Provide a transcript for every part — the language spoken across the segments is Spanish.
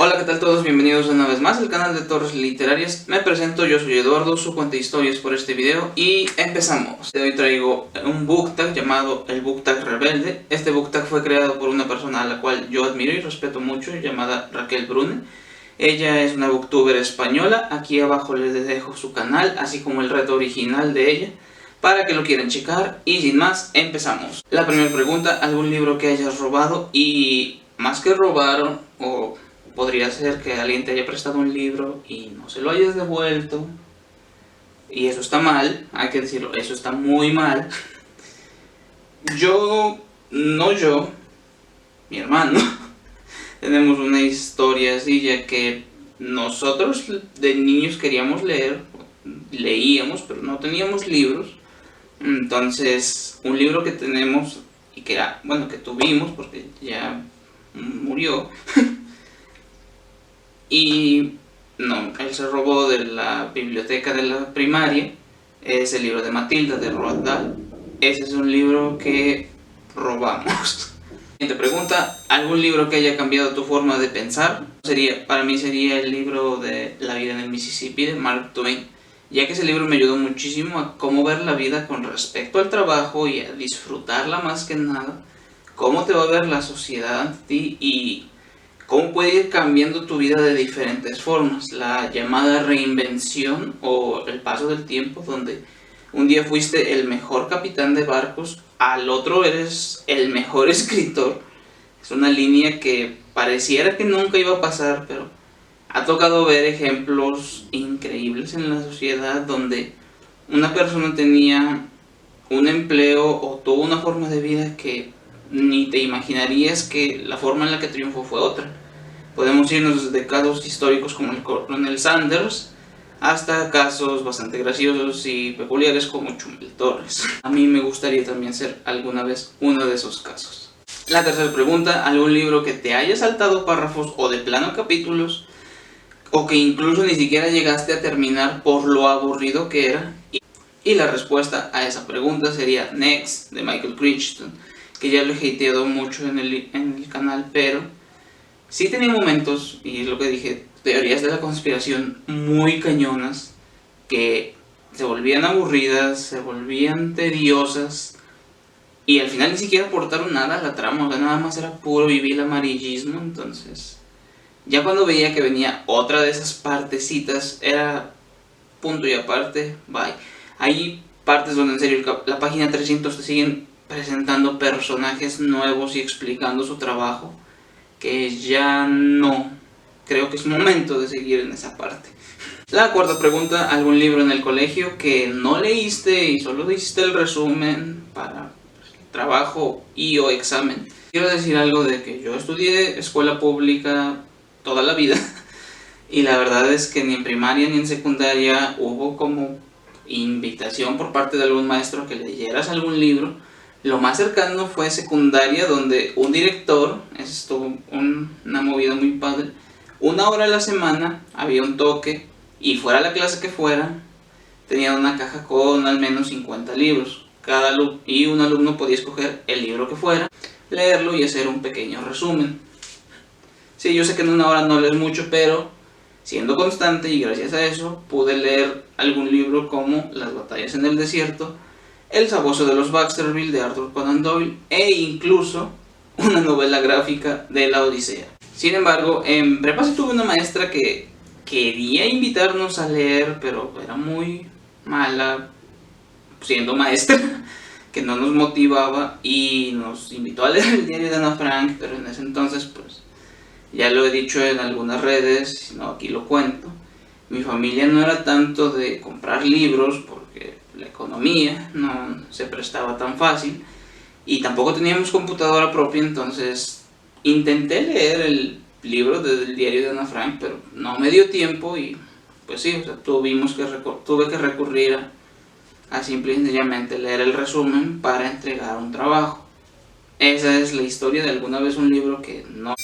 Hola, ¿qué tal todos? Bienvenidos una vez más al canal de Torres Literarias. Me presento, yo soy Eduardo, su cuenta historias por este video y empezamos. Hoy traigo un book tag llamado el book tag rebelde. Este book tag fue creado por una persona a la cual yo admiro y respeto mucho, llamada Raquel Brune. Ella es una booktuber española. Aquí abajo les dejo su canal, así como el reto original de ella, para que lo quieran checar. Y sin más, empezamos. La primera pregunta: ¿algún libro que hayas robado? Y más que robaron, o podría ser que alguien te haya prestado un libro y no se lo hayas devuelto. Y eso está mal, hay que decirlo, eso está muy mal. Mi hermano, tenemos una historia así, ya que nosotros de niños queríamos leer, leíamos, pero no teníamos libros. Entonces, un libro que tenemos, y que era, bueno, que tuvimos, porque ya murió, y no, él se robó de la biblioteca de la primaria, es el libro de Matilda de Roald Dahl. Ese es un libro que robamos. Siguiente pregunta: ¿algún libro que haya cambiado tu forma de pensar? Para mí sería el libro de La vida en el Mississippi de Mark Twain, ya que ese libro me ayudó muchísimo a cómo ver la vida con respecto al trabajo y a disfrutarla más que nada, cómo te va a ver la sociedad ante ti y cómo puede ir cambiando tu vida de diferentes formas. La llamada reinvención o el paso del tiempo, donde un día fuiste el mejor capitán de barcos, al otro eres el mejor escritor. Es una línea que pareciera que nunca iba a pasar, pero ha tocado ver ejemplos increíbles en la sociedad donde una persona tenía un empleo o tuvo una forma de vida que ni te imaginarías que la forma en la que triunfó fue otra. Podemos irnos desde casos históricos como el coronel Sanders hasta casos bastante graciosos y peculiares como Chumel Torres. A mí me gustaría también ser alguna vez uno de esos casos. La tercera pregunta: ¿algún libro que te haya saltado párrafos o de plano capítulos, o que incluso ni siquiera llegaste a terminar por lo aburrido que era? Y la respuesta a esa pregunta sería Next, de Michael Crichton, que ya lo he hateado mucho en el canal, pero sí tenía momentos, y es lo que dije, teorías de la conspiración muy cañonas, que se volvían aburridas, se volvían tediosas, y al final ni siquiera aportaron nada a la trama, o sea, nada más era puro vivir amarillismo. Entonces, ya cuando veía que venía otra de esas partecitas, era punto y aparte, bye. Hay partes donde en serio la página 300 te siguen presentando personajes nuevos y explicando su trabajo, que ya no. Creo que es momento de seguir en esa parte. La cuarta pregunta: ¿algún libro en el colegio que no leíste y solo hiciste el resumen para trabajo y o examen? Quiero decir algo de que yo estudié escuela pública toda la vida y la verdad es que ni en primaria ni en secundaria hubo como invitación por parte de algún maestro a que leyeras algún libro. Lo más cercano fue secundaria, donde un director, estuvo una movida muy padre, 1 hora a la semana había un toque y fuera la clase que fuera, tenían una caja con al menos 50 libros. Y un alumno podía escoger el libro que fuera, leerlo y hacer un pequeño resumen. Sí, yo sé que en 1 hora no lees mucho, pero siendo constante y gracias a eso pude leer algún libro como Las batallas en el desierto, El sabueso de los Baskerville de Arthur Conan Doyle e incluso una novela gráfica de la Odisea. Sin embargo, en prepa sí tuve una maestra que quería invitarnos a leer, pero era muy mala siendo maestra, que no nos motivaba y nos invitó a leer el diario de Ana Frank, pero en ese entonces pues ya lo he dicho en algunas redes, si no aquí lo cuento, mi familia no era tanto de comprar libros porque la economía no se prestaba tan fácil y tampoco teníamos computadora propia. Entonces intenté leer el libro del diario de Ana Frank, pero no me dio tiempo y pues sí, o sea, tuve que recurrir a simple y sencillamente leer el resumen para entregar un trabajo. Esa es la historia de alguna vez un libro que no.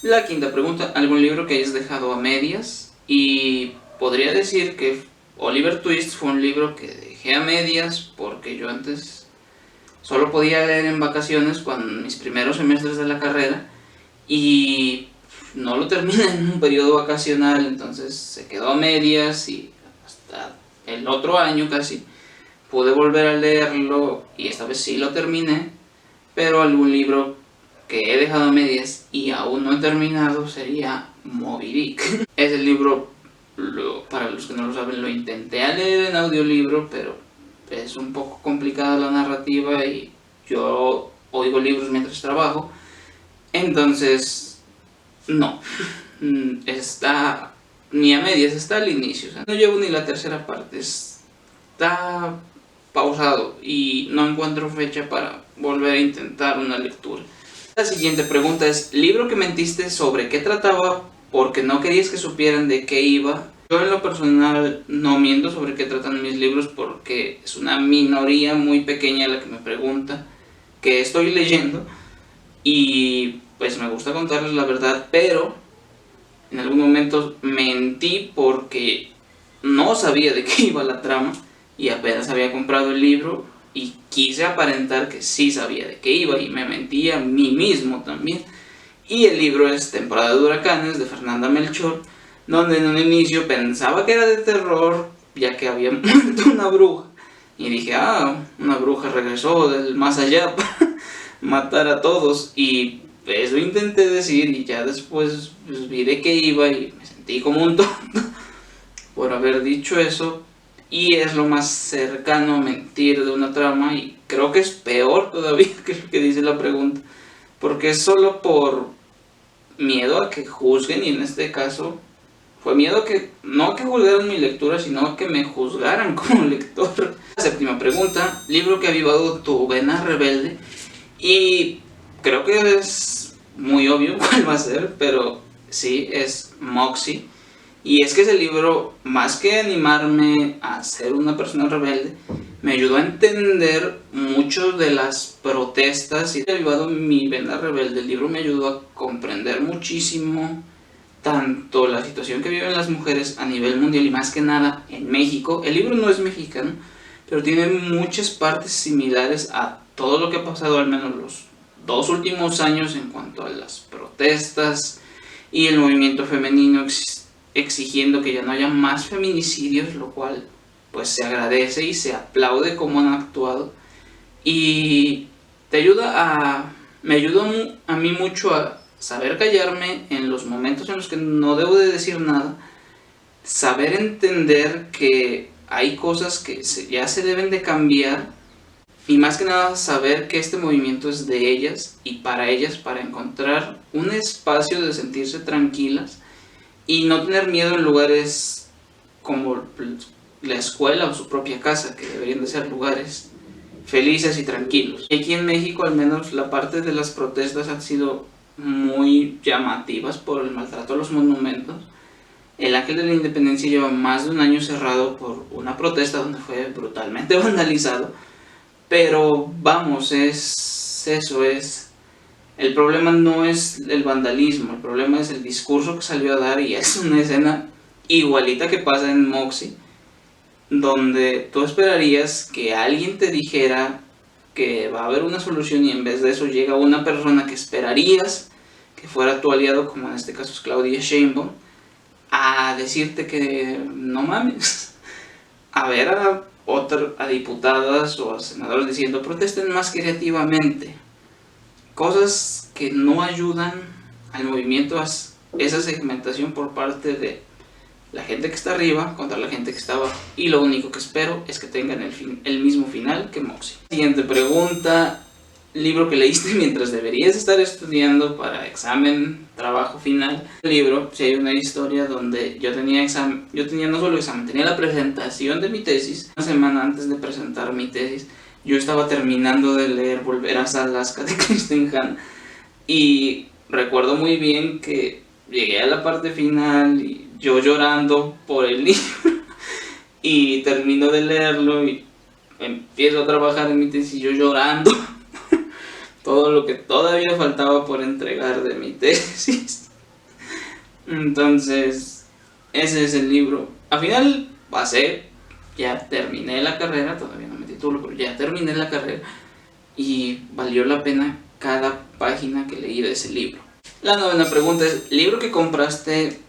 La quinta pregunta: ¿algún libro que hayas dejado a medias? Y podría decir que Oliver Twist fue un libro que dejé a medias porque yo antes solo podía leer en vacaciones, con mis primeros semestres de la carrera, y no lo terminé en un periodo vacacional, entonces se quedó a medias y hasta el otro año casi pude volver a leerlo y esta vez sí lo terminé, pero algún libro que he dejado a medias y aún no he terminado sería Moby Dick. Ese libro, para los que no lo saben, lo intenté a leer en audiolibro, pero es un poco complicada la narrativa y yo oigo libros mientras trabajo, entonces no, está ni a medias, está al inicio, o sea, no llevo ni la tercera parte, está pausado y no encuentro fecha para volver a intentar una lectura. La siguiente pregunta es: libro que mentiste sobre qué trataba porque no querías que supieran de qué iba. Yo en lo personal no miento sobre qué tratan mis libros porque es una minoría muy pequeña la que me pregunta qué estoy leyendo y pues me gusta contarles la verdad, pero en algún momento mentí porque no sabía de qué iba la trama y apenas había comprado el libro y quise aparentar que sí sabía de qué iba y me mentí a mí mismo también. Y el libro es Temporada de Huracanes, de Fernanda Melchor, donde en un inicio pensaba que era de terror, ya que había muerto una bruja. Y dije, una bruja regresó del más allá para matar a todos. Y eso intenté decir y ya después pues, vi de qué iba y me sentí como un tonto por haber dicho eso. Y es lo más cercano a mentir de una trama y creo que es peor todavía que lo que dice la pregunta, porque es solo por miedo a que juzguen y en este caso fue miedo a que, no a que juzgaran mi lectura, sino a que me juzgaran como lector. La séptima pregunta: libro que ha avivado tu vena rebelde, y creo que es muy obvio cuál va a ser, pero sí, es Moxie. Y es que ese libro, más que animarme a ser una persona rebelde, me ayudó a entender mucho de las protestas y ha avivado mi vena rebelde. El libro me ayudó a comprender muchísimo tanto la situación que viven las mujeres a nivel mundial y más que nada en México. El libro no es mexicano, pero tiene muchas partes similares a todo lo que ha pasado al menos los 2 últimos años en cuanto a las protestas y el movimiento femenino exigiendo que ya no haya más feminicidios, lo cual pues se agradece y se aplaude cómo han actuado. Y me ayuda a mí mucho a saber callarme en los momentos en los que no debo de decir nada, saber entender que hay cosas que ya se deben de cambiar y más que nada saber que este movimiento es de ellas y para ellas, para encontrar un espacio de sentirse tranquilas y no tener miedo en lugares como la escuela o su propia casa, que deberían de ser lugares felices y tranquilos. Y aquí en México al menos la parte de las protestas han sido muy llamativas por el maltrato a los monumentos. El Ángel de la Independencia lleva más de un año cerrado por una protesta donde fue brutalmente vandalizado, pero vamos, el problema no es el vandalismo, el problema es el discurso que salió a dar y es una escena igualita que pasa en Moxie, donde tú esperarías que alguien te dijera que va a haber una solución y en vez de eso llega una persona que esperarías que fuera tu aliado, como en este caso es Claudia Sheinbaum, a decirte que no mames, a ver a diputadas o a senadores diciendo protesten más creativamente, cosas que no ayudan al movimiento, a esa segmentación por parte de la gente que está arriba contra la gente que está abajo, y lo único que espero es que tengan el mismo final que Moxie. Siguiente pregunta: libro que leíste mientras deberías estar estudiando para examen, trabajo final. El libro, si hay una historia donde yo tenía no solo examen, tenía la presentación de mi tesis. Una semana antes de presentar mi tesis, yo estaba terminando de leer Volver a Alaska de Kristen Hanna y recuerdo muy bien que llegué a la parte final y yo llorando por el libro y termino de leerlo y empiezo a trabajar en mi tesis yo llorando todo lo que todavía faltaba por entregar de mi tesis. Entonces ese es el libro. Al final pasé, ya terminé la carrera, todavía no me titulo, pero ya terminé la carrera y valió la pena cada página que leí de ese libro. La novena pregunta es, ¿libro que compraste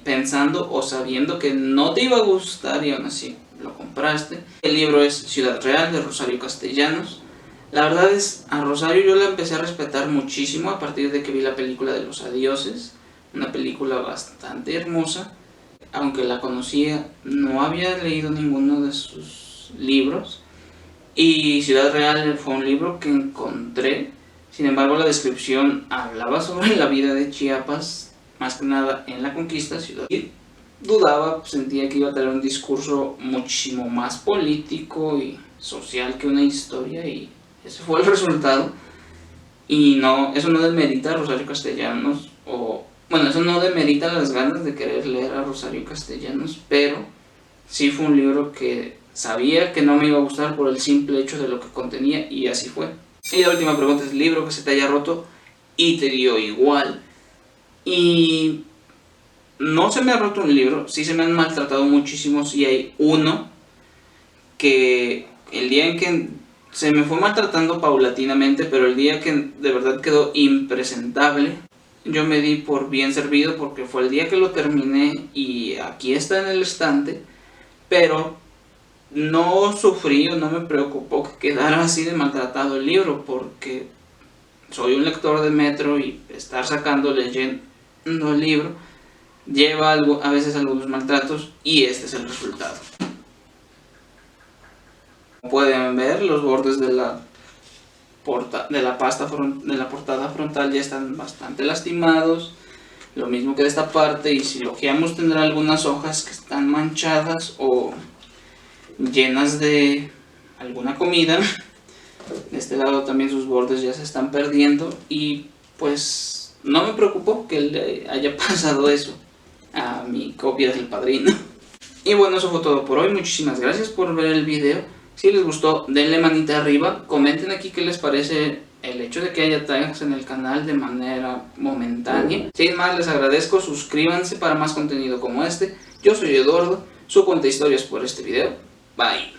pensando o sabiendo que no te iba a gustar y aún así lo compraste? El libro es Ciudad Real de Rosario Castellanos. La verdad es, a Rosario yo la empecé a respetar muchísimo a partir de que vi la película de Los Adioses, una película bastante hermosa. Aunque la conocía, no había leído ninguno de sus libros. Y Ciudad Real fue un libro que encontré. Sin embargo, la descripción hablaba sobre la vida de Chiapas, más que nada en la conquista ciudad. Y dudaba, sentía que iba a tener un discurso muchísimo más político y social que una historia, y ese fue el resultado. Y no, eso no demerita a Rosario Castellanos, bueno, eso no demerita las ganas de querer leer a Rosario Castellanos, pero sí fue un libro que sabía que no me iba a gustar por el simple hecho de lo que contenía, y así fue. Y la última pregunta es, libro que se te haya roto y te dio igual. Y no se me ha roto un libro, sí se me han maltratado muchísimos, y hay uno que el día en que se me fue maltratando paulatinamente, pero el día que de verdad quedó impresentable, yo me di por bien servido porque fue el día que lo terminé y aquí está en el estante, pero no sufrí o no me preocupó que quedara así de maltratado el libro, porque soy un lector de Metro y estar leyendo el libro lleva a veces algunos maltratos, y este es el resultado. Como pueden ver, los bordes de la portada frontal ya están bastante lastimados, lo mismo que de esta parte, y si lo ojeamos tendrá algunas hojas que están manchadas o llenas de alguna comida. De este lado también sus bordes ya se están perdiendo, y pues no me preocupó que le haya pasado eso a mi copia del Padrino. Y bueno, eso fue todo por hoy. Muchísimas gracias por ver el video. Si les gustó, denle manita arriba, comenten aquí qué les parece el hecho de que haya tags en el canal de manera momentánea. Sin más, les agradezco, suscríbanse para más contenido como este. Yo soy Eduardo, su cuenta historias por este video. Bye.